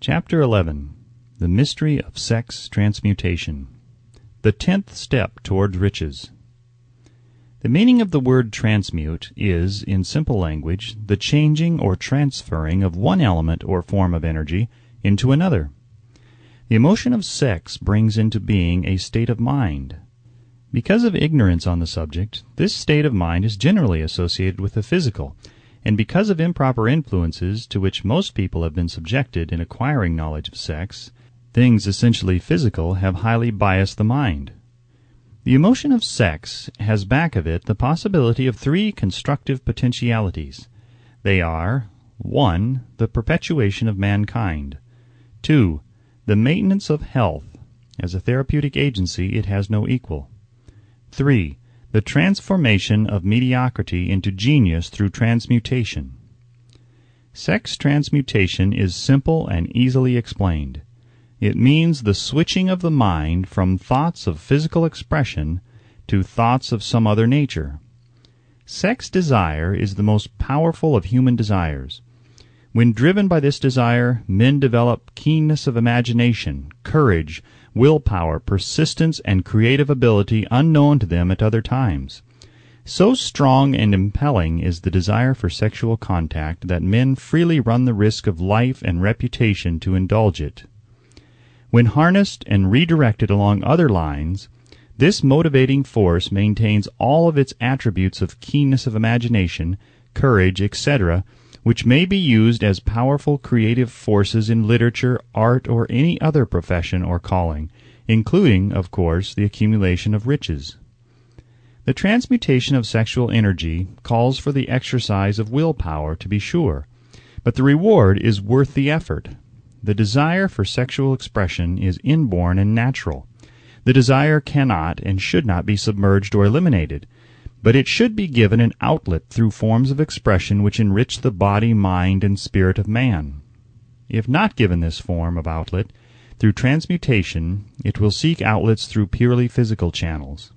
Chapter 11. The Mystery of Sex Transmutation. The 10th Step Towards Riches. The meaning of the word transmute is, in simple language, the changing or transferring of one element or form of energy into another. The emotion of sex brings into being a state of mind. Because of ignorance on the subject, this state of mind is generally associated with the physical, and because of improper influences to which most people have been subjected in acquiring knowledge of sex, things essentially physical have highly biased the mind. The emotion of sex has back of it the possibility of three constructive potentialities. They are: 1. The perpetuation of mankind. 2. The maintenance of health. As a therapeutic agency, it has no equal. 3. The transformation of mediocrity into genius through transmutation. Sex transmutation is simple and easily explained. It means the switching of the mind from thoughts of physical expression to thoughts of some other nature. Sex desire is the most powerful of human desires. When driven by this desire, men develop keenness of imagination, courage, willpower, persistence, and creative ability unknown to them at other times. So strong and impelling is the desire for sexual contact that men freely run the risk of life and reputation to indulge it. When harnessed and redirected along other lines, this motivating force maintains all of its attributes of keenness of imagination, courage, etc., which may be used as powerful creative forces in literature, art, or any other profession or calling, including, of course, the accumulation of riches. The transmutation of sexual energy calls for the exercise of willpower, to be sure, but the reward is worth the effort. The desire for sexual expression is inborn and natural. The desire cannot and should not be submerged or eliminated, but it should be given an outlet through forms of expression which enrich the body, mind, and spirit of man. If not given this form of outlet through transmutation, it will seek outlets through purely physical channels.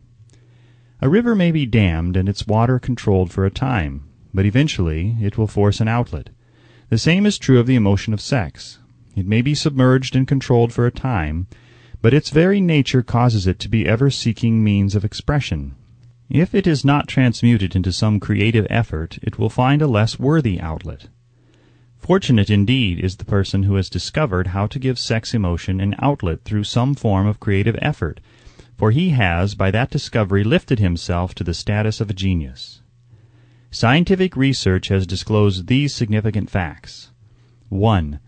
A river may be dammed and its water controlled for a time, but eventually it will force an outlet. The same is true of the emotion of sex. It may be submerged and controlled for a time, but its very nature causes it to be ever seeking means of expression. If it is not transmuted into some creative effort, it will find a less worthy outlet. Fortunate indeed is the person who has discovered how to give sex emotion an outlet through some form of creative effort, for he has, by that discovery, lifted himself to the status of a genius. Scientific research has disclosed these significant facts. 1.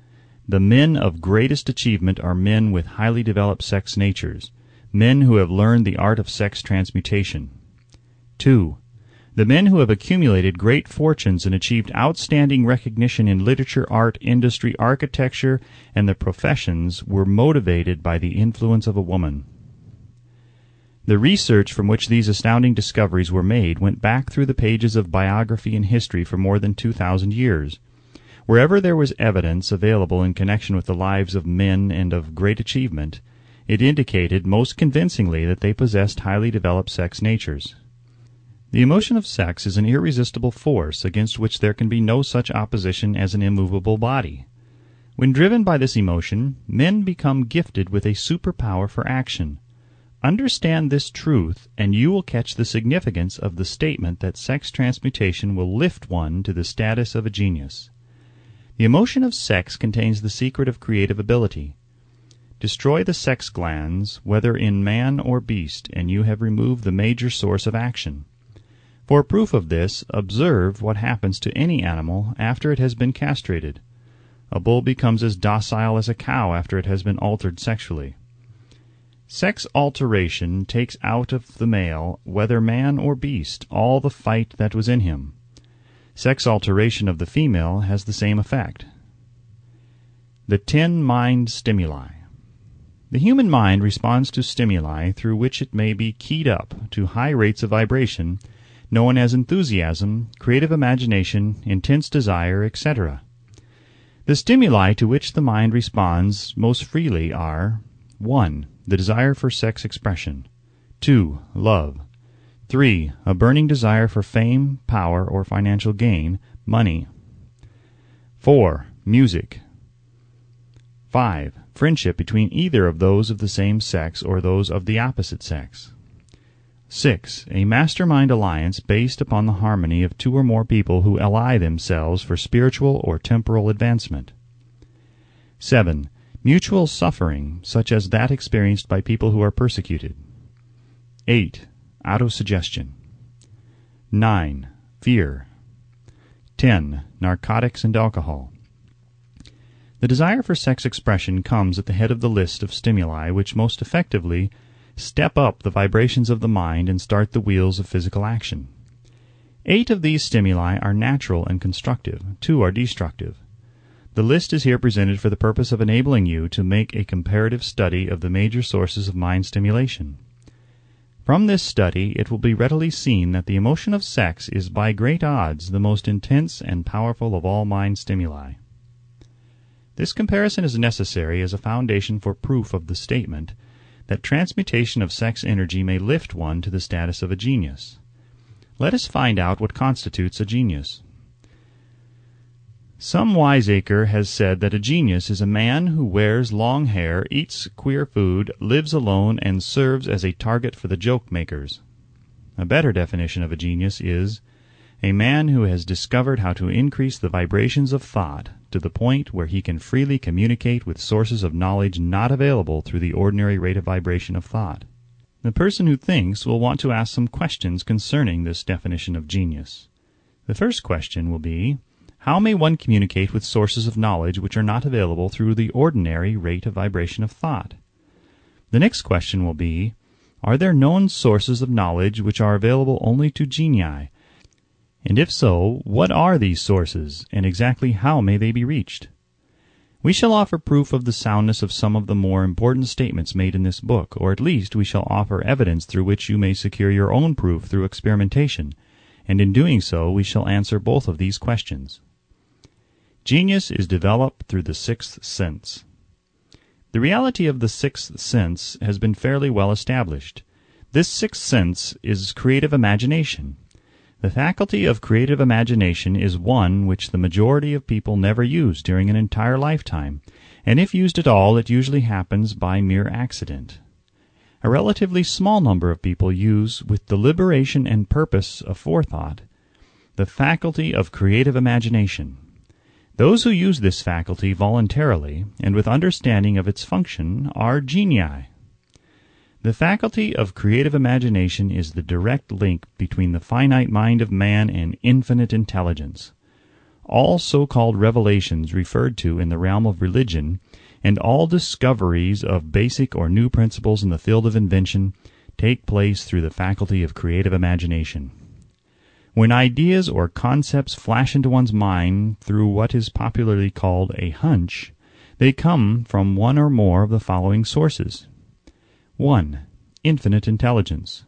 The men of greatest achievement are men with highly developed sex natures, men who have learned the art of sex transmutation. 2. The men who have accumulated great fortunes and achieved outstanding recognition in literature, art, industry, architecture, and the professions were motivated by the influence of a woman. The research from which these astounding discoveries were made went back through the pages of biography and history for more than 2,000 years. Wherever there was evidence available in connection with the lives of men and of great achievement, it indicated most convincingly that they possessed highly developed sex natures. The emotion of sex is an irresistible force against which there can be no such opposition as an immovable body. When driven by this emotion, men become gifted with a superpower for action. Understand this truth, and you will catch the significance of the statement that sex transmutation will lift one to the status of a genius. The emotion of sex contains the secret of creative ability. Destroy the sex glands, whether in man or beast, and you have removed the major source of action. For proof of this, observe what happens to any animal after it has been castrated. A bull becomes as docile as a cow after it has been altered sexually. Sex alteration takes out of the male, whether man or beast, all the fight that was in him. Sex alteration of the female has the same effect. The 10 mind stimuli. The human mind responds to stimuli through which it may be keyed up to high rates of vibration, known as enthusiasm, creative imagination, intense desire, etc. The stimuli to which the mind responds most freely are: 1. The desire for sex expression. 2. Love. 3. A burning desire for fame, power, or financial gain, money. 4. Music. 5. Friendship between either of those of the same sex or those of the opposite sex. 6. A mastermind alliance based upon the harmony of two or more people who ally themselves for spiritual or temporal advancement. 7. Mutual suffering, such as that experienced by people who are persecuted. 8. Autosuggestion. 9. Fear. 10. Narcotics and alcohol. The desire for sex expression comes at the head of the list of stimuli which most effectively step up the vibrations of the mind and start the wheels of physical action. 8 of these stimuli are natural and constructive. 2 are destructive. The list is here presented for the purpose of enabling you to make a comparative study of the major sources of mind stimulation. From this study, it will be readily seen that the emotion of sex is by great odds the most intense and powerful of all mind stimuli. This comparison is necessary as a foundation for proof of the statement that transmutation of sex energy may lift one to the status of a genius. Let us find out what constitutes a genius. Some wiseacre has said that a genius is a man who wears long hair, eats queer food, lives alone, and serves as a target for the joke-makers. A better definition of a genius is a man who has discovered how to increase the vibrations of thought to the point where he can freely communicate with sources of knowledge not available through the ordinary rate of vibration of thought. The person who thinks will want to ask some questions concerning this definition of genius. The first question will be, how may one communicate with sources of knowledge which are not available through the ordinary rate of vibration of thought? The next question will be, are there known sources of knowledge which are available only to genii? And if so, what are these sources, and exactly how may they be reached? We shall offer proof of the soundness of some of the more important statements made in this book, or at least we shall offer evidence through which you may secure your own proof through experimentation, and in doing so we shall answer both of these questions. Genius is developed through the sixth sense. The reality of the sixth sense has been fairly well established. This sixth sense is creative imagination. The faculty of creative imagination is one which the majority of people never use during an entire lifetime, and if used at all, it usually happens by mere accident. A relatively small number of people use, with deliberation and purpose aforethought, the faculty of creative imagination. Those who use this faculty voluntarily and with understanding of its function are genii. The faculty of creative imagination is the direct link between the finite mind of man and infinite intelligence. All so-called revelations referred to in the realm of religion, and all discoveries of basic or new principles in the field of invention, take place through the faculty of creative imagination. When ideas or concepts flash into one's mind through what is popularly called a hunch, they come from one or more of the following sources. 1. Infinite intelligence.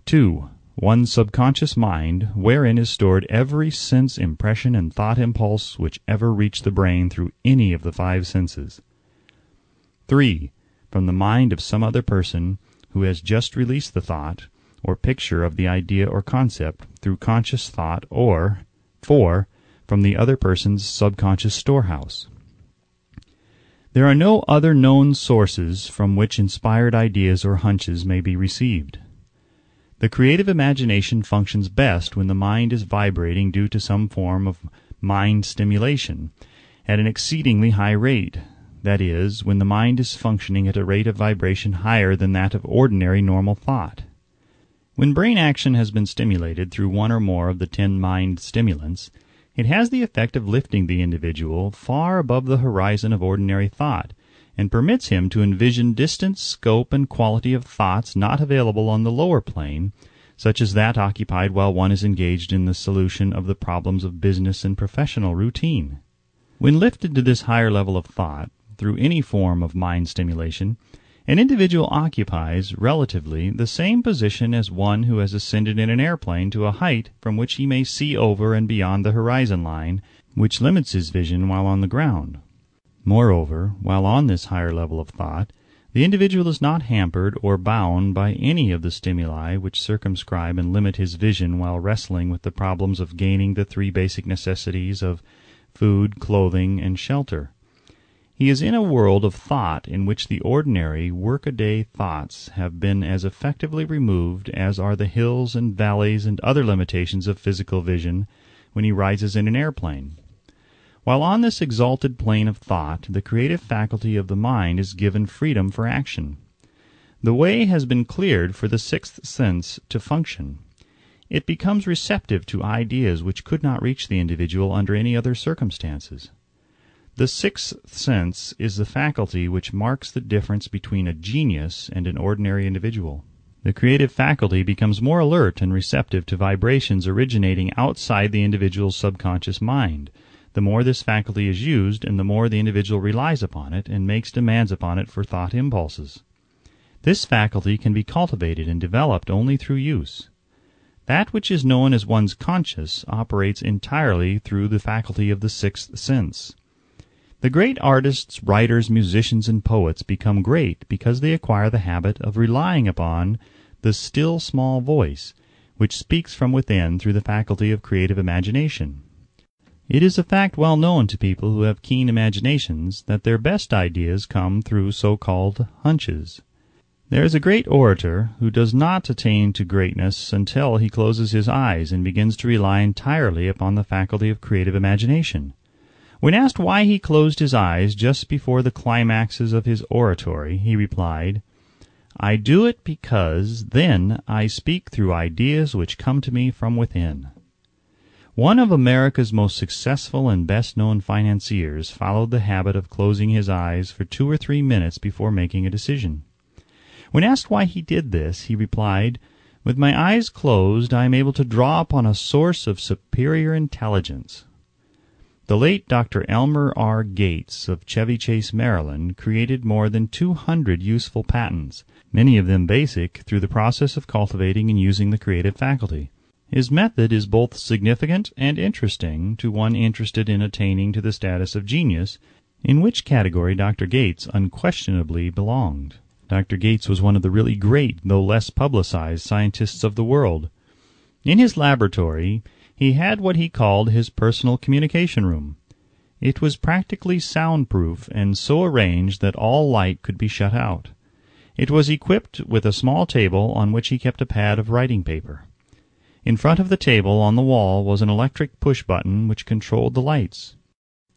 2. One's subconscious mind, wherein is stored every sense impression and thought impulse which ever reached the brain through any of the 5 senses. 3. From the mind of some other person who has just released the thought or picture of the idea or concept through conscious thought, or 4. From the other person's subconscious storehouse. There are no other known sources from which inspired ideas or hunches may be received. The creative imagination functions best when the mind is vibrating due to some form of mind stimulation at an exceedingly high rate, that is, when the mind is functioning at a rate of vibration higher than that of ordinary normal thought. When brain action has been stimulated through one or more of the 10 mind stimulants, it has the effect of lifting the individual far above the horizon of ordinary thought, and permits him to envision distance, scope, and quality of thoughts not available on the lower plane, such as that occupied while one is engaged in the solution of the problems of business and professional routine. When lifted to this higher level of thought, through any form of mind stimulation, an individual occupies, relatively, the same position as one who has ascended in an airplane to a height from which he may see over and beyond the horizon line, which limits his vision while on the ground. Moreover, while on this higher level of thought, the individual is not hampered or bound by any of the stimuli which circumscribe and limit his vision while wrestling with the problems of gaining the 3 basic necessities of food, clothing, and shelter. He is in a world of thought in which the ordinary workaday thoughts have been as effectively removed as are the hills and valleys and other limitations of physical vision when he rises in an airplane. While on this exalted plane of thought, the creative faculty of the mind is given freedom for action. The way has been cleared for the sixth sense to function. It becomes receptive to ideas which could not reach the individual under any other circumstances. The sixth sense is the faculty which marks the difference between a genius and an ordinary individual. The creative faculty becomes more alert and receptive to vibrations originating outside the individual's subconscious mind. The more this faculty is used, and the more the individual relies upon it and makes demands upon it for thought impulses. This faculty can be cultivated and developed only through use. That which is known as one's conscious operates entirely through the faculty of the sixth sense. The great artists, writers, musicians, and poets become great because they acquire the habit of relying upon the still small voice, which speaks from within through the faculty of creative imagination. It is a fact well known to people who have keen imaginations that their best ideas come through so-called hunches. There is a great orator who does not attain to greatness until he closes his eyes and begins to rely entirely upon the faculty of creative imagination. When asked why he closed his eyes just before the climaxes of his oratory, he replied, "I do it because then I speak through ideas which come to me from within." One of America's most successful and best-known financiers followed the habit of closing his eyes for 2 or 3 minutes before making a decision. When asked why he did this, he replied, "With my eyes closed, I am able to draw upon a source of superior intelligence." The late Dr. Elmer R. Gates of Chevy Chase, Maryland, created more than 200 useful patents, many of them basic, through the process of cultivating and using the creative faculty. His method is both significant and interesting to one interested in attaining to the status of genius, in which category Dr. Gates unquestionably belonged. Dr. Gates was one of the really great, though less publicized, scientists of the world. In his laboratory, he had what he called his personal communication room. It was practically soundproof and so arranged that all light could be shut out. It was equipped with a small table on which he kept a pad of writing paper. In front of the table on the wall was an electric push-button which controlled the lights.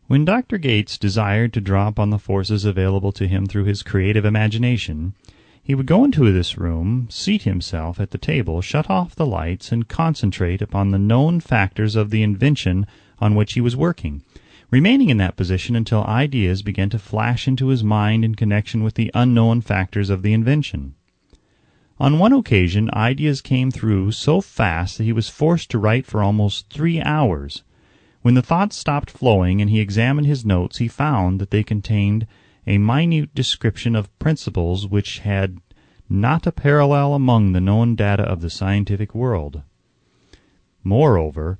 When Dr. Gates desired to draw upon the forces available to him through his creative imagination, he would go into this room, seat himself at the table, shut off the lights, and concentrate upon the known factors of the invention on which he was working, remaining in that position until ideas began to flash into his mind in connection with the unknown factors of the invention. On one occasion, ideas came through so fast that he was forced to write for almost 3 hours. When the thoughts stopped flowing and he examined his notes, he found that they contained a minute description of principles which had not a parallel among the known data of the scientific world. Moreover,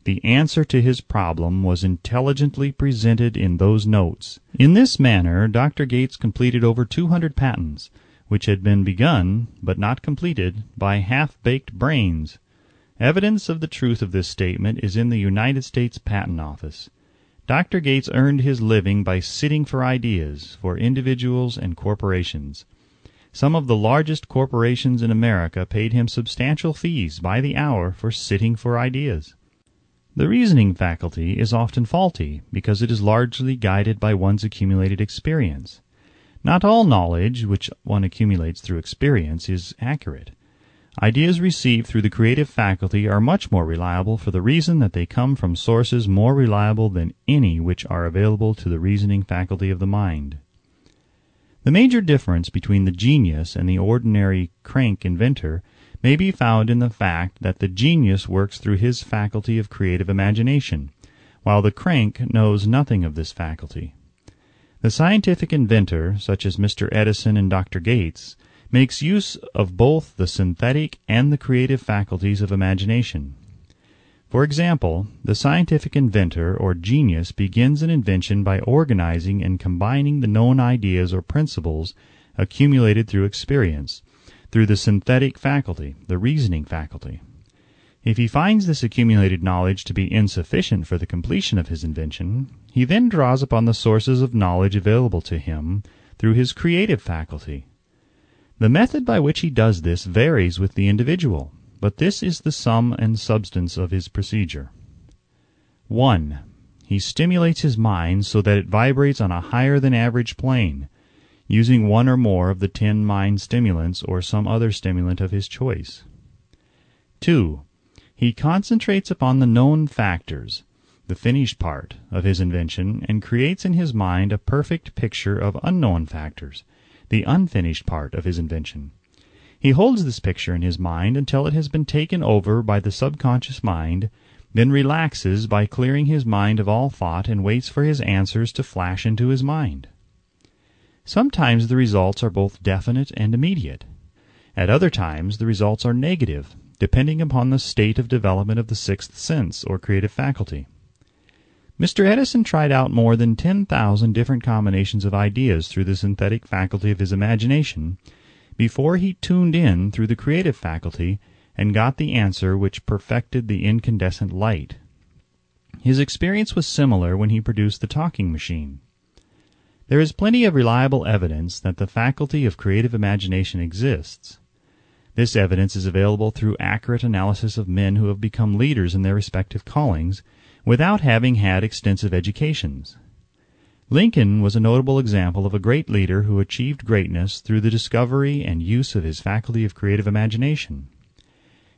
the answer to his problem was intelligently presented in those notes. In this manner, Dr. Gates completed over 200 patents, which had been begun, but not completed, by half-baked brains. Evidence of the truth of this statement is in the United States Patent Office. Dr. Gates earned his living by sitting for ideas, for individuals and corporations. Some of the largest corporations in America paid him substantial fees by the hour for sitting for ideas. The reasoning faculty is often faulty, because it is largely guided by one's accumulated experience. Not all knowledge which one accumulates through experience is accurate. Ideas received through the creative faculty are much more reliable for the reason that they come from sources more reliable than any which are available to the reasoning faculty of the mind. The major difference between the genius and the ordinary crank inventor may be found in the fact that the genius works through his faculty of creative imagination, while the crank knows nothing of this faculty. The scientific inventor, such as Mr. Edison and Dr. Gates, makes use of both the synthetic and the creative faculties of imagination. For example, the scientific inventor or genius begins an invention by organizing and combining the known ideas or principles accumulated through experience, through the synthetic faculty, the reasoning faculty. If he finds this accumulated knowledge to be insufficient for the completion of his invention, he then draws upon the sources of knowledge available to him through his creative faculty. The method by which he does this varies with the individual, but this is the sum and substance of his procedure. 1. He stimulates his mind so that it vibrates on a higher than average plane, using one or more of the 10 mind stimulants or some other stimulant of his choice. 2. He concentrates upon the known factors, the finished part, of his invention, and creates in his mind a perfect picture of unknown factors, the unfinished part of his invention. He holds this picture in his mind until it has been taken over by the subconscious mind, then relaxes by clearing his mind of all thought and waits for his answers to flash into his mind. Sometimes the results are both definite and immediate. At other times the results are negative, depending upon the state of development of the sixth sense or creative faculty. Mr. Edison tried out more than 10,000 different combinations of ideas through the synthetic faculty of his imagination before he tuned in through the creative faculty and got the answer which perfected the incandescent light. His experience was similar when he produced the talking machine. There is plenty of reliable evidence that the faculty of creative imagination exists. This evidence is available through accurate analysis of men who have become leaders in their respective callings without having had extensive educations. Lincoln was a notable example of a great leader who achieved greatness through the discovery and use of his faculty of creative imagination.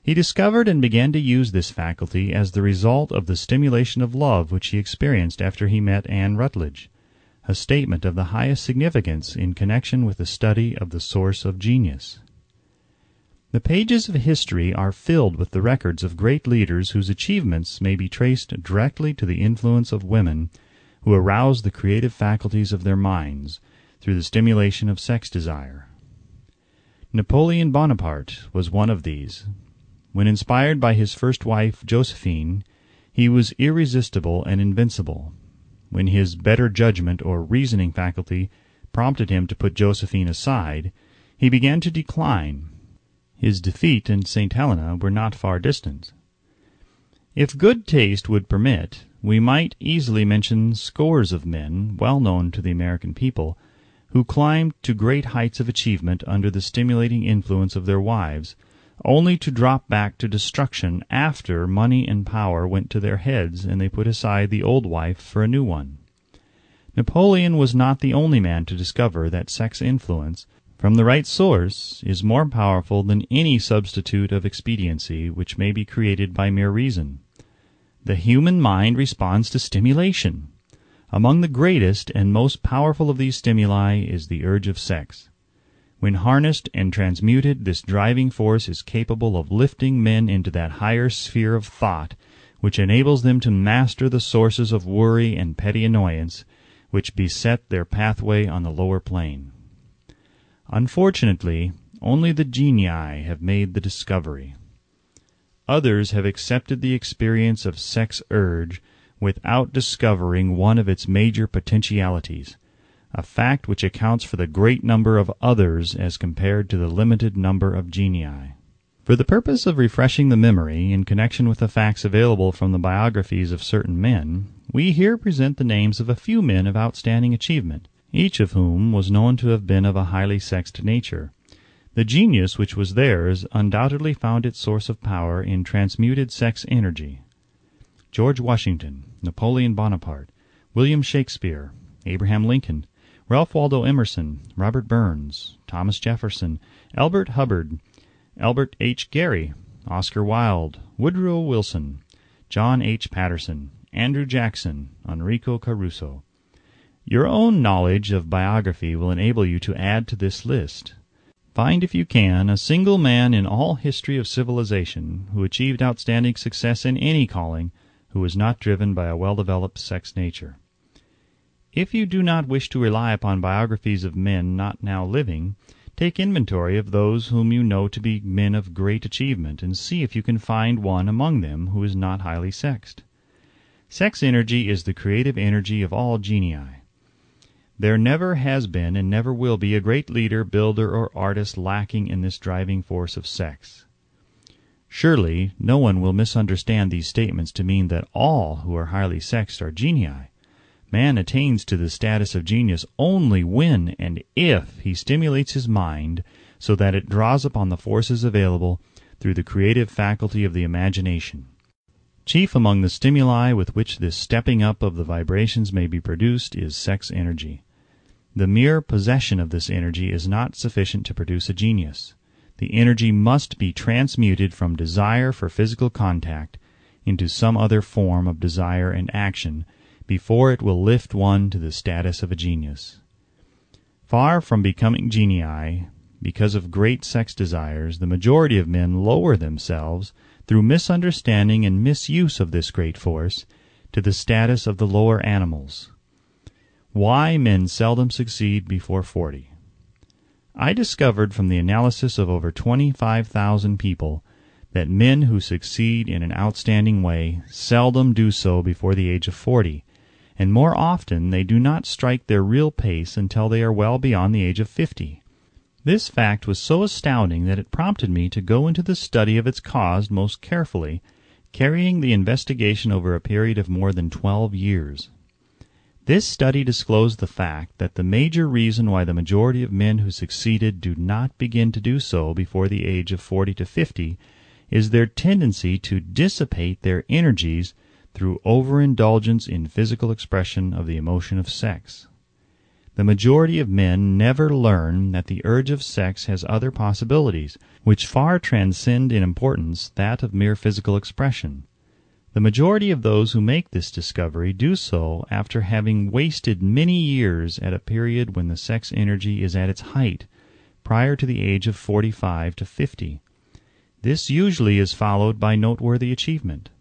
He discovered and began to use this faculty as the result of the stimulation of love which he experienced after he met Anne Rutledge, a statement of the highest significance in connection with the study of the source of genius. The pages of history are filled with the records of great leaders whose achievements may be traced directly to the influence of women who aroused the creative faculties of their minds through the stimulation of sex desire. Napoleon Bonaparte was one of these. When inspired by his first wife, Josephine, he was irresistible and invincible. When his better judgment or reasoning faculty prompted him to put Josephine aside, he began to decline. His defeat and St. Helena were not far distant. If good taste would permit, we might easily mention scores of men, well known to the American people, who climbed to great heights of achievement under the stimulating influence of their wives, only to drop back to destruction after money and power went to their heads and they put aside the old wife for a new one. Napoleon was not the only man to discover that sex influence, from the right source, is more powerful than any substitute of expediency which may be created by mere reason. The human mind responds to stimulation. Among the greatest and most powerful of these stimuli is the urge of sex. When harnessed and transmuted, this driving force is capable of lifting men into that higher sphere of thought which enables them to master the sources of worry and petty annoyance which beset their pathway on the lower plane. Unfortunately, only the genii have made the discovery. Others have accepted the experience of sex urge without discovering one of its major potentialities, a fact which accounts for the great number of others as compared to the limited number of genii. For the purpose of refreshing the memory in connection with the facts available from the biographies of certain men, we here present the names of a few men of outstanding achievement, each of whom was known to have been of a highly sexed nature. The genius which was theirs undoubtedly found its source of power in transmuted sex energy. George Washington, Napoleon Bonaparte, William Shakespeare, Abraham Lincoln, Ralph Waldo Emerson, Robert Burns, Thomas Jefferson, Albert Hubbard, Albert H. Gary, Oscar Wilde, Woodrow Wilson, John H. Patterson, Andrew Jackson, Enrico Caruso. Your own knowledge of biography will enable you to add to this list. Find, if you can, a single man in all history of civilization who achieved outstanding success in any calling who was not driven by a well-developed sex nature. If you do not wish to rely upon biographies of men not now living, take inventory of those whom you know to be men of great achievement, and see if you can find one among them who is not highly sexed. Sex energy is the creative energy of all genii. There never has been and never will be a great leader, builder, or artist lacking in this driving force of sex. Surely no one will misunderstand these statements to mean that all who are highly sexed are genii. Man attains to the status of genius only when and if he stimulates his mind so that it draws upon the forces available through the creative faculty of the imagination. Chief among the stimuli with which this stepping up of the vibrations may be produced is sex energy. The mere possession of this energy is not sufficient to produce a genius. The energy must be transmuted from desire for physical contact into some other form of desire and action before it will lift one to the status of a genius. Far from becoming genii, because of great sex desires, the majority of men lower themselves, through misunderstanding and misuse of this great force, to the status of the lower animals. Why men seldom succeed before 40. I discovered from the analysis of over 25,000 people that men who succeed in an outstanding way seldom do so before the age of 40, and more often they do not strike their real pace until they are well beyond the age of 50. This fact was so astounding that it prompted me to go into the study of its cause most carefully, carrying the investigation over a period of more than 12 years. This study disclosed the fact that the major reason why the majority of men who succeeded do not begin to do so before the age of 40 to 50 is their tendency to dissipate their energies through overindulgence in physical expression of the emotion of sex. The majority of men never learn that the urge of sex has other possibilities, which far transcend in importance that of mere physical expression. The majority of those who make this discovery do so after having wasted many years at a period when the sex energy is at its height, prior to the age of 45 to 50. This usually is followed by noteworthy achievement.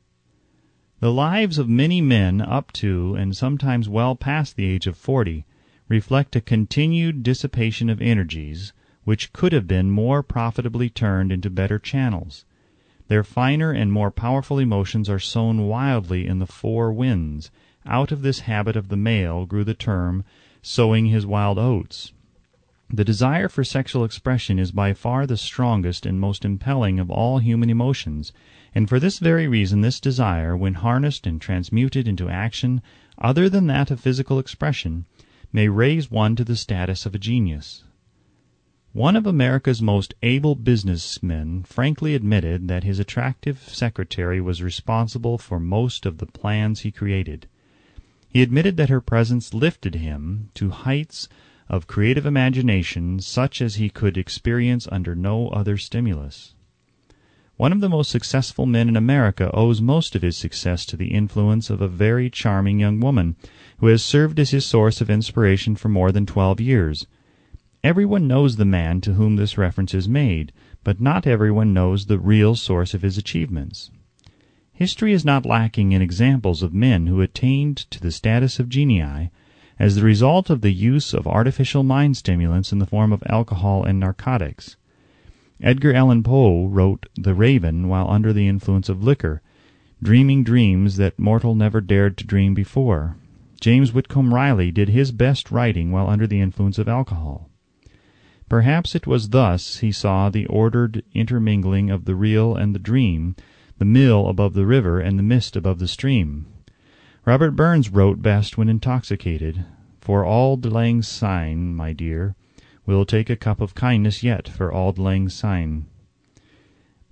The lives of many men up to and sometimes well past the age of 40 reflect a continued dissipation of energies which could have been more profitably turned into better channels. Their finer and more powerful emotions are sown wildly in the four winds. Out of this habit of the male grew the term, sowing his wild oats. The desire for sexual expression is by far the strongest and most impelling of all human emotions, and for this very reason this desire, when harnessed and transmuted into action other than that of physical expression, may raise one to the status of a genius. One of America's most able businessmen frankly admitted that his attractive secretary was responsible for most of the plans he created. He admitted that her presence lifted him to heights of creative imagination such as he could experience under no other stimulus. One of the most successful men in America owes most of his success to the influence of a very charming young woman who has served as his source of inspiration for more than 12 years. Everyone knows the man to whom this reference is made, but not everyone knows the real source of his achievements. History is not lacking in examples of men who attained to the status of genii as the result of the use of artificial mind stimulants in the form of alcohol and narcotics. Edgar Allan Poe wrote The Raven while under the influence of liquor, dreaming dreams that mortal never dared to dream before. James Whitcomb Riley did his best writing while under the influence of alcohol. Perhaps it was thus he saw the ordered intermingling of the real and the dream, the mill above the river and the mist above the stream. Robert Burns wrote best when intoxicated. For Auld Lang Syne, my dear, we'll take a cup of kindness yet for Auld Lang Syne.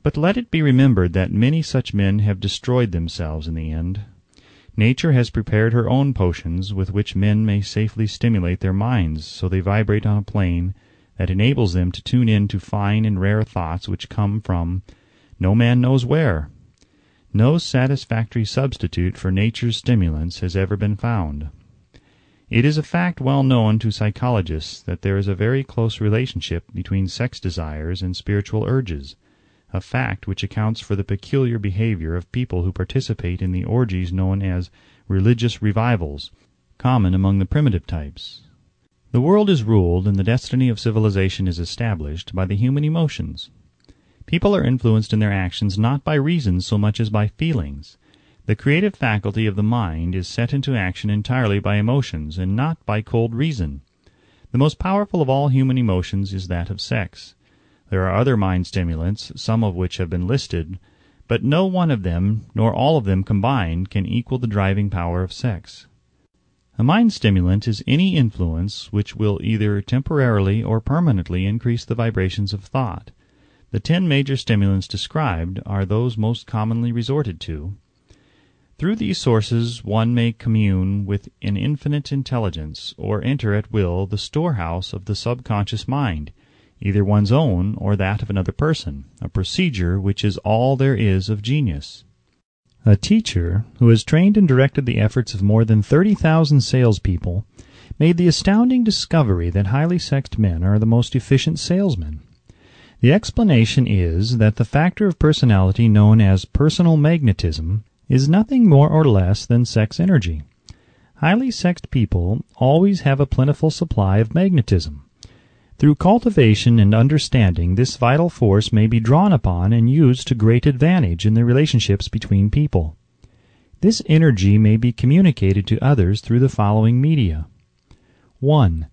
But let it be remembered that many such men have destroyed themselves in the end. Nature has prepared her own potions with which men may safely stimulate their minds so they vibrate on a plane that enables them to tune in to fine and rare thoughts which come from no man knows where. No satisfactory substitute for nature's stimulants has ever been found. It is a fact well known to psychologists that there is a very close relationship between sex desires and spiritual urges, a fact which accounts for the peculiar behavior of people who participate in the orgies known as religious revivals, common among the primitive types. The world is ruled and the destiny of civilization is established by the human emotions. People are influenced in their actions not by reason so much as by feelings. The creative faculty of the mind is set into action entirely by emotions and not by cold reason. The most powerful of all human emotions is that of sex. There are other mind stimulants, some of which have been listed, but no one of them, nor all of them combined, can equal the driving power of sex. A mind stimulant is any influence which will either temporarily or permanently increase the vibrations of thought. The 10 major stimulants described are those most commonly resorted to. Through these sources one may commune with an infinite intelligence, or enter at will the storehouse of the subconscious mind, either one's own or that of another person, a procedure which is all there is of genius. A teacher who has trained and directed the efforts of more than 30,000 salespeople made the astounding discovery that highly sexed men are the most efficient salesmen. The explanation is that the factor of personality known as personal magnetism is nothing more or less than sex energy. Highly sexed people always have a plentiful supply of magnetism. Through cultivation and understanding, this vital force may be drawn upon and used to great advantage in the relationships between people. This energy may be communicated to others through the following media. 1.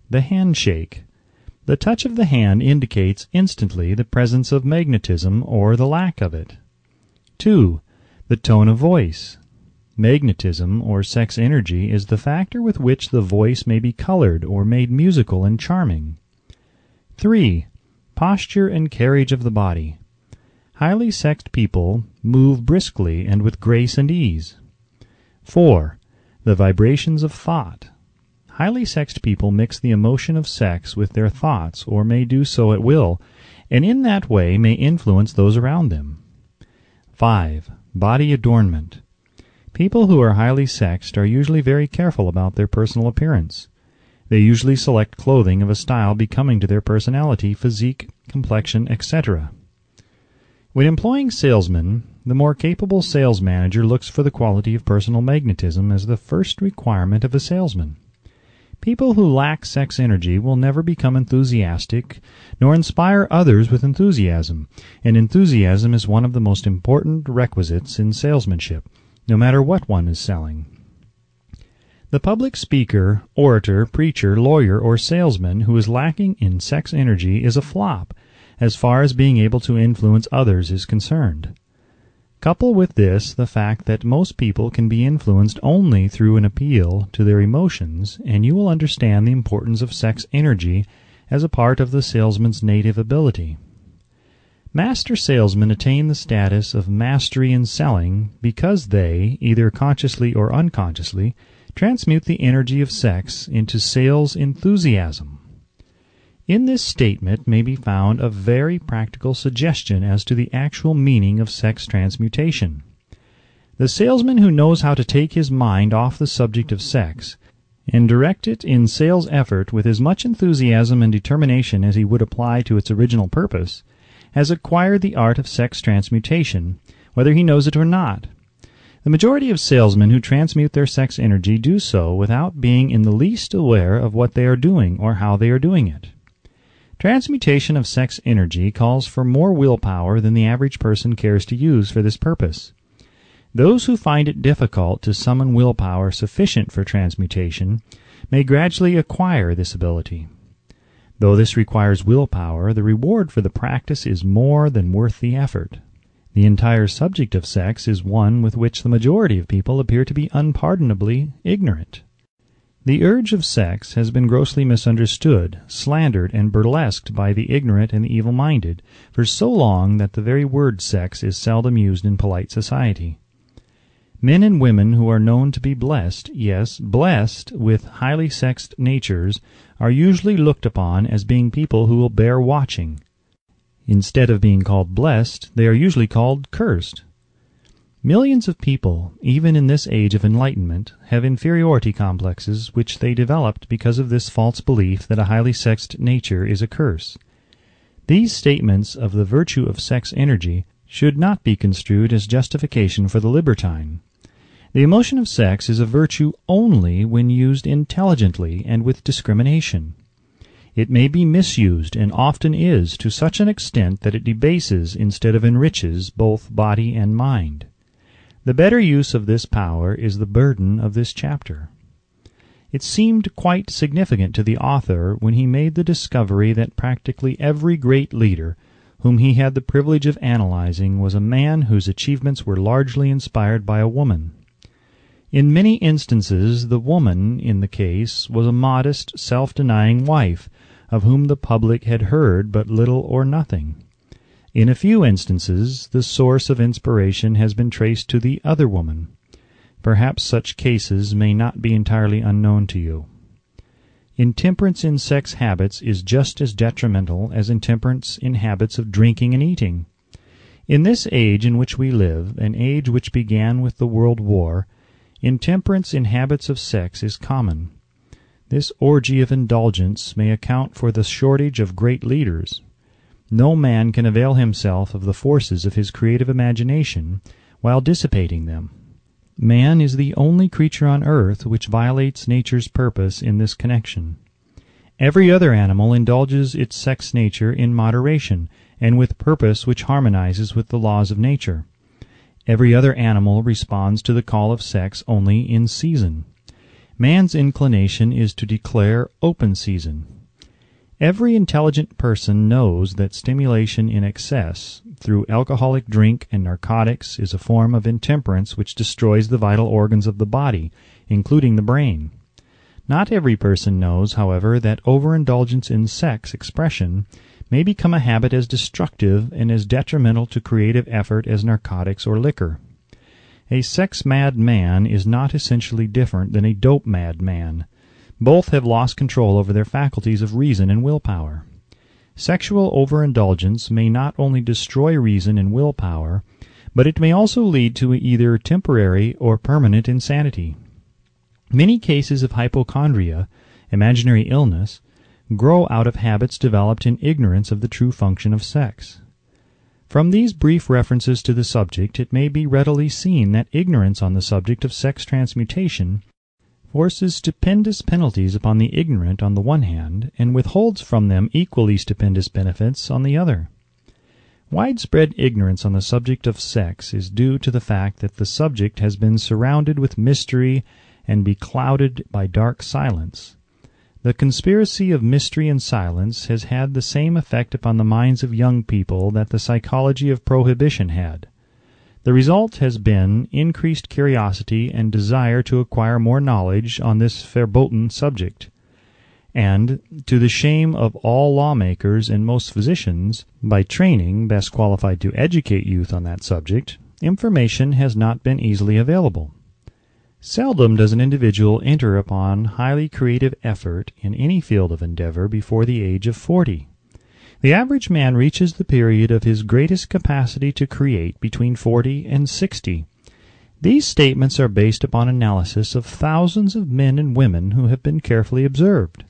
The handshake. The touch of the hand indicates instantly the presence of magnetism or the lack of it. 2. The tone of voice. Magnetism, or sex energy, is the factor with which the voice may be colored or made musical and charming. 3. Posture and carriage of the body. Highly sexed people move briskly and with grace and ease. 4. The vibrations of thought. Highly sexed people mix the emotion of sex with their thoughts, or may do so at will, and in that way may influence those around them. 5. Body adornment. People who are highly sexed are usually very careful about their personal appearance. They usually select clothing of a style becoming to their personality, physique, complexion, etc. When employing salesmen, the more capable sales manager looks for the quality of personal magnetism as the first requirement of a salesman. People who lack sex energy will never become enthusiastic, nor inspire others with enthusiasm, and enthusiasm is one of the most important requisites in salesmanship, no matter what one is selling. The public speaker, orator, preacher, lawyer, or salesman who is lacking in sex energy is a flop, as far as being able to influence others is concerned. Couple with this the fact that most people can be influenced only through an appeal to their emotions, and you will understand the importance of sex energy as a part of the salesman's native ability. Master salesmen attain the status of mastery in selling because they, either consciously or unconsciously, transmute the energy of sex into sales enthusiasm. In this statement may be found a very practical suggestion as to the actual meaning of sex transmutation. The salesman who knows how to take his mind off the subject of sex and direct it in sales effort with as much enthusiasm and determination as he would apply to its original purpose, has acquired the art of sex transmutation, whether he knows it or not. The majority of salesmen who transmute their sex energy do so without being in the least aware of what they are doing or how they are doing it. Transmutation of sex energy calls for more willpower than the average person cares to use for this purpose. Those who find it difficult to summon willpower sufficient for transmutation may gradually acquire this ability. Though this requires willpower, the reward for the practice is more than worth the effort. The entire subject of sex is one with which the majority of people appear to be unpardonably ignorant. The urge of sex has been grossly misunderstood, slandered, and burlesqued by the ignorant and the evil-minded for so long that the very word sex is seldom used in polite society. Men and women who are known to be blessed, yes, blessed with highly sexed natures, are usually looked upon as being people who will bear watching. Instead of being called blessed, they are usually called cursed. Millions of people, even in this age of enlightenment, have inferiority complexes which they developed because of this false belief that a highly sexed nature is a curse. These statements of the virtue of sex energy should not be construed as justification for the libertine. The emotion of sex is a virtue only when used intelligently and with discrimination. It may be misused, and often is, to such an extent that it debases instead of enriches both body and mind. The better use of this power is the burden of this chapter. It seemed quite significant to the author when he made the discovery that practically every great leader whom he had the privilege of analyzing, was a man whose achievements were largely inspired by a woman. In many instances, the woman in the case was a modest, self-denying wife, of whom the public had heard but little or nothing. In a few instances, the source of inspiration has been traced to the other woman. Perhaps such cases may not be entirely unknown to you. Intemperance in sex habits is just as detrimental as intemperance in habits of drinking and eating. In this age in which we live, an age which began with the World War, intemperance in habits of sex is common. This orgy of indulgence may account for the shortage of great leaders. No man can avail himself of the forces of his creative imagination while dissipating them. Man is the only creature on earth which violates nature's purpose in this connection. Every other animal indulges its sex nature in moderation and with purpose which harmonizes with the laws of nature. Every other animal responds to the call of sex only in season. Man's inclination is to declare open season. Every intelligent person knows that stimulation in excess, through alcoholic drink and narcotics, is a form of intemperance which destroys the vital organs of the body, including the brain. Not every person knows, however, that overindulgence in sex expression may become a habit as destructive and as detrimental to creative effort as narcotics or liquor. A sex-mad man is not essentially different than a dope-mad man. Both have lost control over their faculties of reason and willpower. Sexual overindulgence may not only destroy reason and willpower, but it may also lead to either temporary or permanent insanity. Many cases of hypochondria, imaginary illness, grow out of habits developed in ignorance of the true function of sex. From these brief references to the subject, it may be readily seen that ignorance on the subject of sex transmutation forces stupendous penalties upon the ignorant on the one hand, and withholds from them equally stupendous benefits on the other. Widespread ignorance on the subject of sex is due to the fact that the subject has been surrounded with mystery and beclouded by dark silence. The conspiracy of mystery and silence has had the same effect upon the minds of young people that the psychology of prohibition had. The result has been increased curiosity and desire to acquire more knowledge on this verboten subject. And, to the shame of all lawmakers and most physicians, by training best qualified to educate youth on that subject, information has not been easily available. Seldom does an individual enter upon highly creative effort in any field of endeavor before the age of 40. The average man reaches the period of his greatest capacity to create between 40 and 60. These statements are based upon analysis of thousands of men and women who have been carefully observed.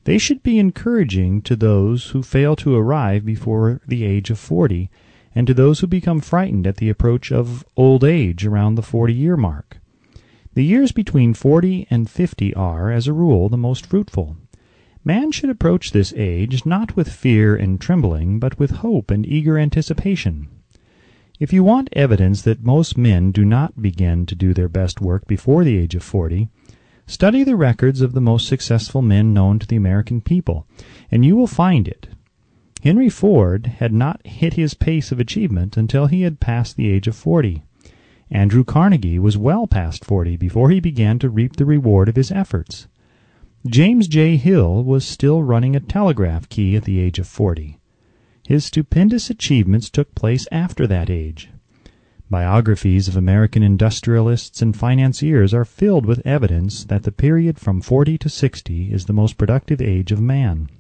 They should be encouraging to those who fail to arrive before the age of 40, and to those who become frightened at the approach of old age around the 40-year mark. The years between 40 and 50 are, as a rule, the most fruitful. Man should approach this age not with fear and trembling, but with hope and eager anticipation. If you want evidence that most men do not begin to do their best work before the age of 40, study the records of the most successful men known to the American people, and you will find it. Henry Ford had not hit his pace of achievement until he had passed the age of 40. Andrew Carnegie was well past 40 before he began to reap the reward of his efforts. James J. Hill was still running a telegraph key at the age of 40. His stupendous achievements took place after that age. Biographies of American industrialists and financiers are filled with evidence that the period from 40 to 60 is the most productive age of man.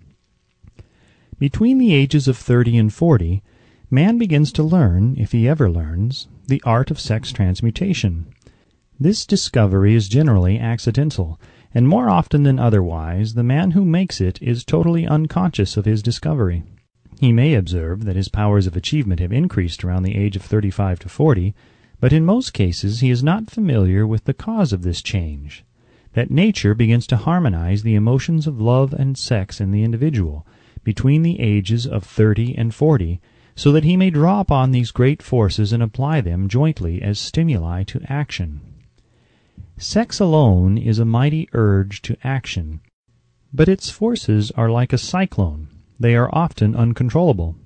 Between the ages of 30 and 40, man begins to learn, if he ever learns, the art of sex transmutation. This discovery is generally accidental, and more often than otherwise, the man who makes it is totally unconscious of his discovery. He may observe that his powers of achievement have increased around the age of 35 to 40, but in most cases he is not familiar with the cause of this change, that nature begins to harmonize the emotions of love and sex in the individual between the ages of 30 and 40, so that he may draw upon these great forces and apply them jointly as stimuli to action. Sex alone is a mighty urge to action, but its forces are like a cyclone. They are often uncontrollable.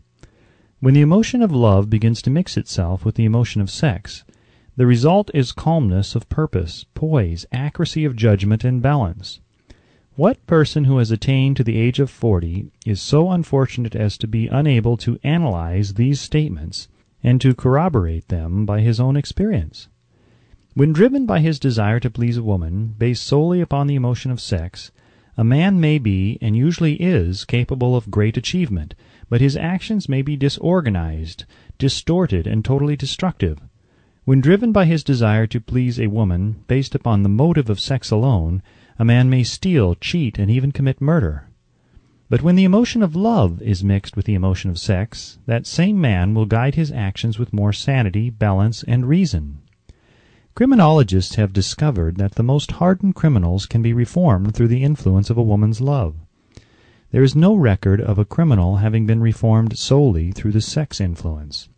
When the emotion of love begins to mix itself with the emotion of sex, the result is calmness of purpose, poise, accuracy of judgment, and balance. What person who has attained to the age of 40 is so unfortunate as to be unable to analyze these statements and to corroborate them by his own experience? When driven by his desire to please a woman, based solely upon the emotion of sex, a man may be, and usually is, capable of great achievement, but his actions may be disorganized, distorted, and totally destructive. When driven by his desire to please a woman, based upon the motive of sex alone, a man may steal, cheat, and even commit murder. But when the emotion of love is mixed with the emotion of sex, that same man will guide his actions with more sanity, balance, and reason. Criminologists have discovered that the most hardened criminals can be reformed through the influence of a woman's love. There is no record of a criminal having been reformed solely through the sex influence.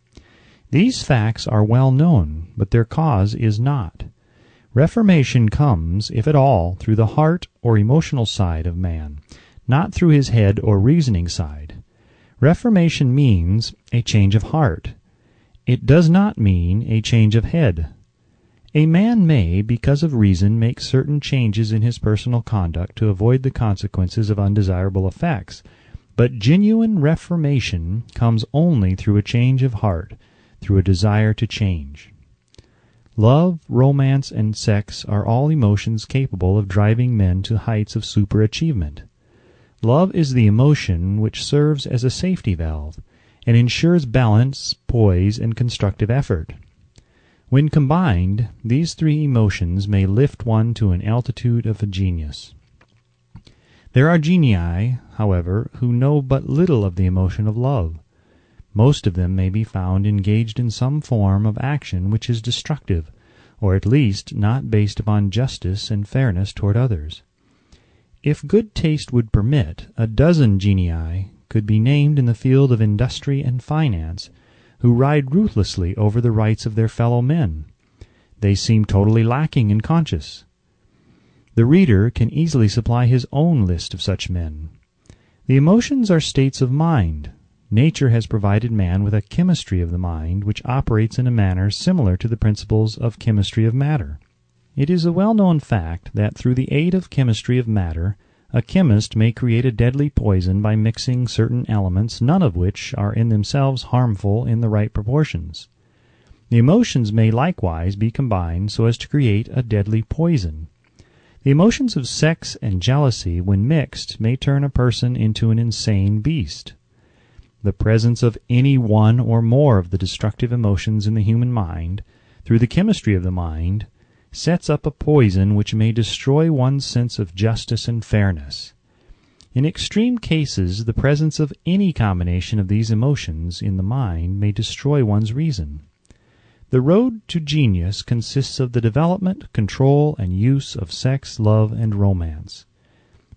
These facts are well known, but their cause is not. Reformation comes, if at all, through the heart or emotional side of man, not through his head or reasoning side. Reformation means a change of heart. It does not mean a change of head. A man may, because of reason, make certain changes in his personal conduct to avoid the consequences of undesirable effects, but genuine reformation comes only through a change of heart, through a desire to change. Love, romance, and sex are all emotions capable of driving men to heights of superachievement. Love is the emotion which serves as a safety valve, and ensures balance, poise, and constructive effort. When combined, these three emotions may lift one to an altitude of a genius. There are genii, however, who know but little of the emotion of love. Most of them may be found engaged in some form of action which is destructive, or at least not based upon justice and fairness toward others. If good taste would permit, a dozen genii could be named in the field of industry and finance, who ride ruthlessly over the rights of their fellow men. They seem totally lacking in conscience. The reader can easily supply his own list of such men. The emotions are states of mind. Nature has provided man with a chemistry of the mind which operates in a manner similar to the principles of chemistry of matter. It is a well-known fact that through the aid of chemistry of matter, a chemist may create a deadly poison by mixing certain elements, none of which are in themselves harmful in the right proportions. The emotions may likewise be combined so as to create a deadly poison. The emotions of sex and jealousy, when mixed, may turn a person into an insane beast. The presence of any one or more of the destructive emotions in the human mind, through the chemistry of the mind, sets up a poison which may destroy one's sense of justice and fairness. In extreme cases, the presence of any combination of these emotions in the mind may destroy one's reason. The road to genius consists of the development, control, and use of sex, love, and romance.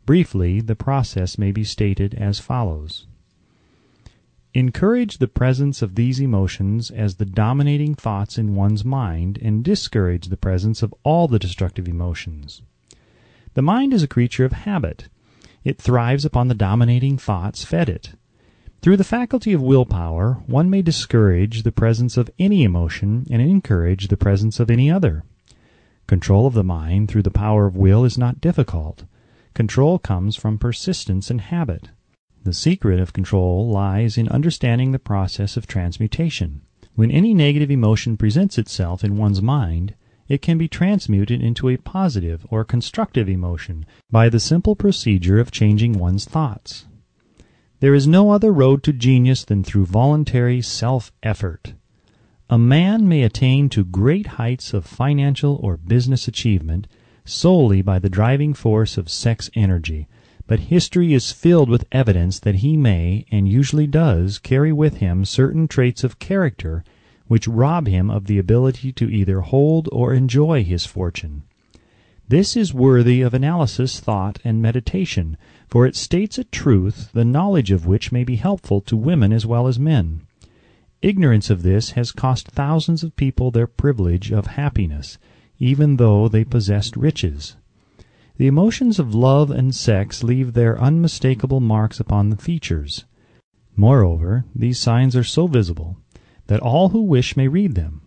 Briefly, the process may be stated as follows. Encourage the presence of these emotions as the dominating thoughts in one's mind, and discourage the presence of all the destructive emotions. The mind is a creature of habit. It thrives upon the dominating thoughts fed it. Through the faculty of willpower, one may discourage the presence of any emotion and encourage the presence of any other. Control of the mind through the power of will is not difficult. Control comes from persistence and habit. The secret of control lies in understanding the process of transmutation. When any negative emotion presents itself in one's mind, it can be transmuted into a positive or constructive emotion by the simple procedure of changing one's thoughts. There is no other road to genius than through voluntary self-effort. A man may attain to great heights of financial or business achievement solely by the driving force of sex energy, but history is filled with evidence that he may, and usually does, carry with him certain traits of character which rob him of the ability to either hold or enjoy his fortune. This is worthy of analysis, thought, and meditation, for it states a truth, the knowledge of which may be helpful to women as well as men. Ignorance of this has cost thousands of people their privilege of happiness, even though they possessed riches. The emotions of love and sex leave their unmistakable marks upon the features. Moreover, these signs are so visible that all who wish may read them.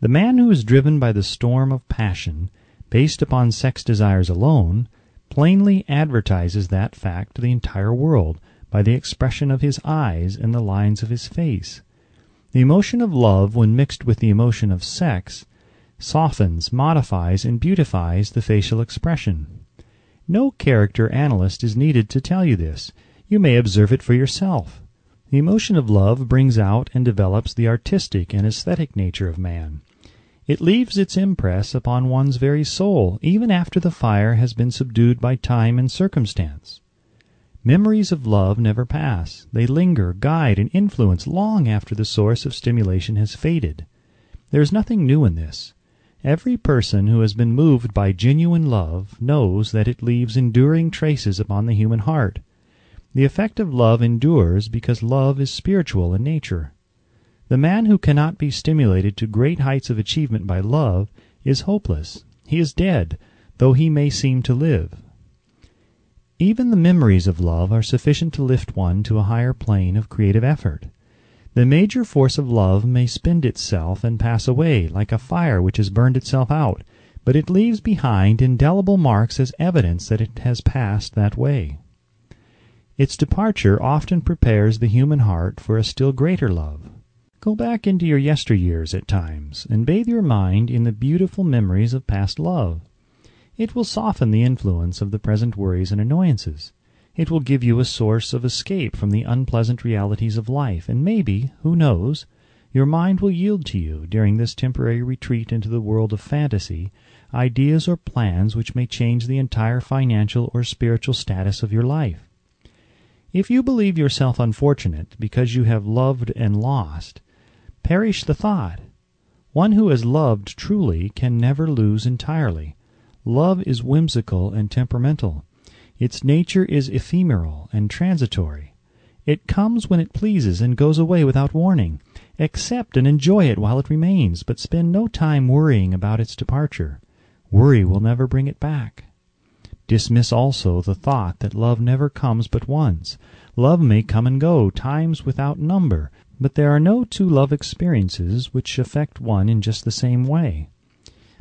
The man who is driven by the storm of passion, based upon sex desires alone, plainly advertises that fact to the entire world by the expression of his eyes and the lines of his face. The emotion of love, when mixed with the emotion of sex, softens, modifies, and beautifies the facial expression. No character analyst is needed to tell you this. You may observe it for yourself. The emotion of love brings out and develops the artistic and aesthetic nature of man. It leaves its impress upon one's very soul, even after the fire has been subdued by time and circumstance. Memories of love never pass. They linger, guide, and influence long after the source of stimulation has faded. There is nothing new in this. Every person who has been moved by genuine love knows that it leaves enduring traces upon the human heart. The effect of love endures because love is spiritual in nature. The man who cannot be stimulated to great heights of achievement by love is hopeless. He is dead, though he may seem to live. Even the memories of love are sufficient to lift one to a higher plane of creative effort. The major force of love may spend itself and pass away, like a fire which has burned itself out, but it leaves behind indelible marks as evidence that it has passed that way. Its departure often prepares the human heart for a still greater love. Go back into your yesteryears at times, and bathe your mind in the beautiful memories of past love. It will soften the influence of the present worries and annoyances. It will give you a source of escape from the unpleasant realities of life, and maybe, who knows, your mind will yield to you, during this temporary retreat into the world of fantasy, ideas or plans which may change the entire financial or spiritual status of your life. If you believe yourself unfortunate because you have loved and lost, perish the thought. One who has loved truly can never lose entirely. Love is whimsical and temperamental. Its nature is ephemeral and transitory. It comes when it pleases and goes away without warning. Accept and enjoy it while it remains, but spend no time worrying about its departure. Worry will never bring it back. Dismiss also the thought that love never comes but once. Love may come and go, times without number, but there are no two love experiences which affect one in just the same way.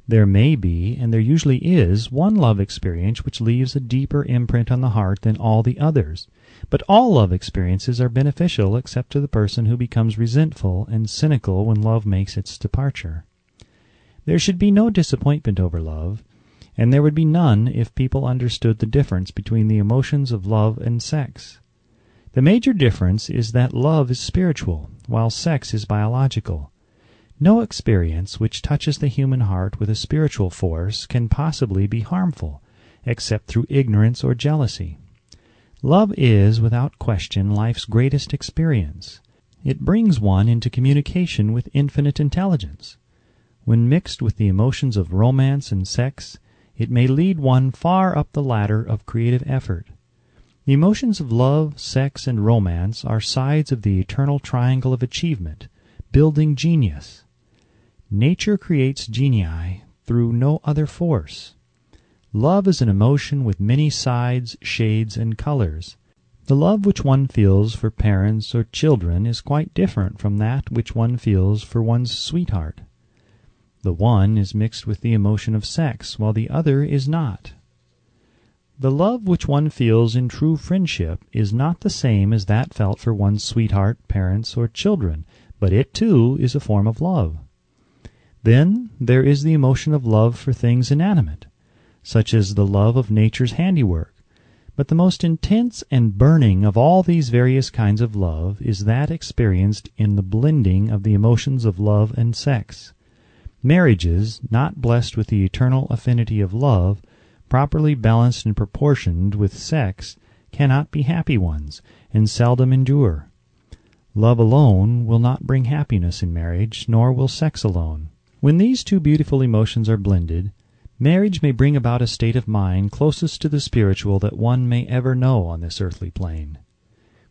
There may be, and there usually is, one love experience which leaves a deeper imprint on the heart than all the others. But all love experiences are beneficial except to the person who becomes resentful and cynical when love makes its departure. There should be no disappointment over love, and there would be none if people understood the difference between the emotions of love and sex. The major difference is that love is spiritual, while sex is biological. No experience which touches the human heart with a spiritual force can possibly be harmful, except through ignorance or jealousy. Love is, without question, life's greatest experience. It brings one into communication with infinite intelligence. When mixed with the emotions of romance and sex, it may lead one far up the ladder of creative effort. The emotions of love, sex, and romance are sides of the eternal triangle of achievement, building genius. Nature creates genii through no other force. Love is an emotion with many sides, shades, and colors. The love which one feels for parents or children is quite different from that which one feels for one's sweetheart. The one is mixed with the emotion of sex, while the other is not. The love which one feels in true friendship is not the same as that felt for one's sweetheart, parents, or children, but it too is a form of love. Then there is the emotion of love for things inanimate, such as the love of nature's handiwork. But the most intense and burning of all these various kinds of love is that experienced in the blending of the emotions of love and sex. Marriages, not blessed with the eternal affinity of love, properly balanced and proportioned with sex, cannot be happy ones, and seldom endure. Love alone will not bring happiness in marriage, nor will sex alone. When these two beautiful emotions are blended, marriage may bring about a state of mind closest to the spiritual that one may ever know on this earthly plane.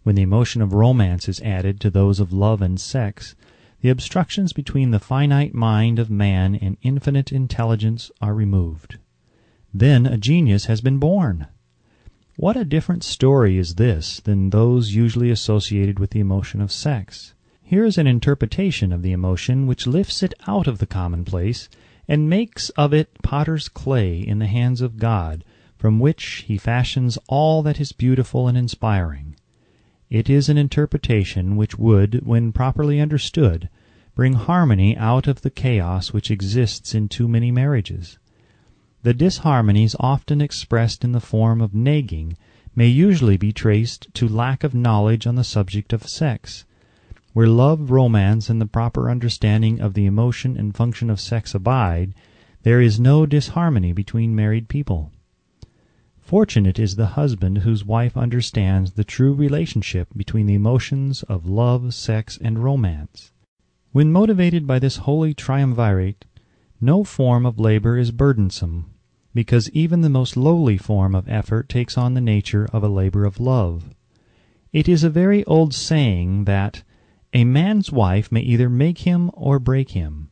When the emotion of romance is added to those of love and sex, the obstructions between the finite mind of man and infinite intelligence are removed. Then a genius has been born. What a different story is this than those usually associated with the emotion of sex. Here is an interpretation of the emotion which lifts it out of the commonplace and makes of it potter's clay in the hands of God, from which he fashions all that is beautiful and inspiring. It is an interpretation which would, when properly understood, bring harmony out of the chaos which exists in too many marriages. The disharmonies often expressed in the form of nagging may usually be traced to lack of knowledge on the subject of sex. Where love, romance, and the proper understanding of the emotion and function of sex abide, there is no disharmony between married people. Fortunate is the husband whose wife understands the true relationship between the emotions of love, sex, and romance. When motivated by this holy triumvirate, no form of labor is burdensome, because even the most lowly form of effort takes on the nature of a labor of love. It is a very old saying that a man's wife may either make him or break him,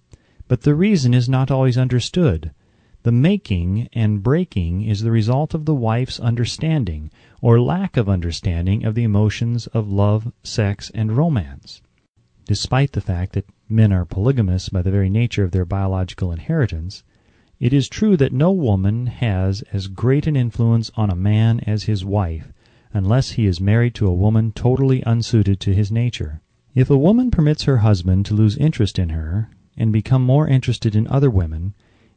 but the reason is not always understood. The making and breaking is the result of the wife's understanding, or lack of understanding, of the emotions of love, sex, and romance. Despite the fact that men are polygamous by the very nature of their biological inheritance, it is true that no woman has as great an influence on a man as his wife, unless he is married to a woman totally unsuited to his nature. If a woman permits her husband to lose interest in her, and become more interested in other women,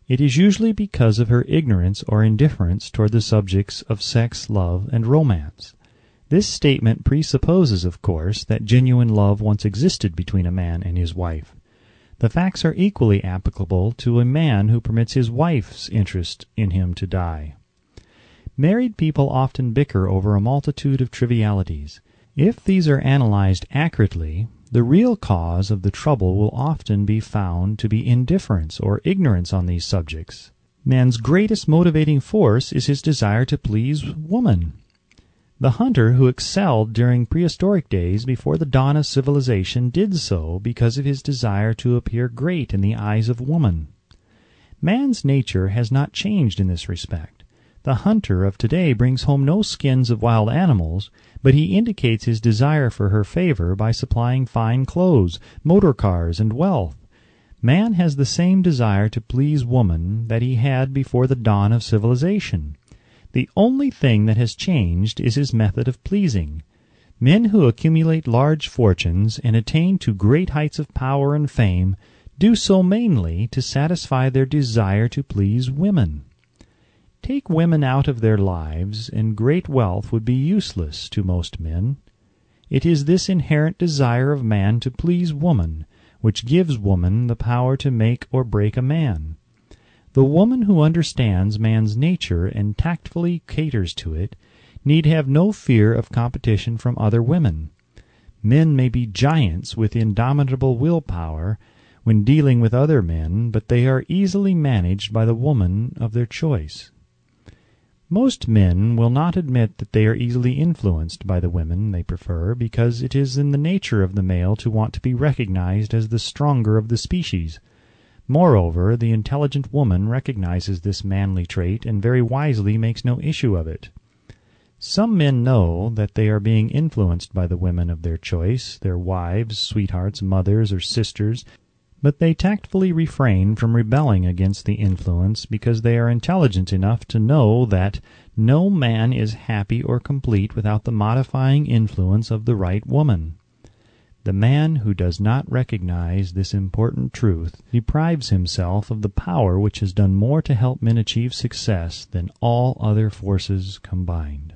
it is usually because of her ignorance or indifference toward the subjects of sex, love, and romance. This statement presupposes, of course, that genuine love once existed between a man and his wife. The facts are equally applicable to a man who permits his wife's interest in him to die. Married people often bicker over a multitude of trivialities. If these are analyzed accurately, the real cause of the trouble will often be found to be indifference or ignorance on these subjects. Man's greatest motivating force is his desire to please woman. The hunter who excelled during prehistoric days before the dawn of civilization did so because of his desire to appear great in the eyes of woman. Man's nature has not changed in this respect. The hunter of today brings home no skins of wild animals, but he indicates his desire for her favor by supplying fine clothes, motor cars, and wealth. Man has the same desire to please woman that he had before the dawn of civilization. The only thing that has changed is his method of pleasing. Men who accumulate large fortunes and attain to great heights of power and fame do so mainly to satisfy their desire to please women. Take women out of their lives, and great wealth would be useless to most men. It is this inherent desire of man to please woman which gives woman the power to make or break a man. The woman who understands man's nature and tactfully caters to it need have no fear of competition from other women. Men may be giants with indomitable willpower when dealing with other men, but they are easily managed by the woman of their choice. Most men will not admit that they are easily influenced by the women they prefer, because it is in the nature of the male to want to be recognized as the stronger of the species. Moreover, the intelligent woman recognizes this manly trait and very wisely makes no issue of it. Some men know that they are being influenced by the women of their choice, their wives, sweethearts, mothers, or sisters, but they tactfully refrain from rebelling against the influence because they are intelligent enough to know that no man is happy or complete without the modifying influence of the right woman. The man who does not recognize this important truth deprives himself of the power which has done more to help men achieve success than all other forces combined.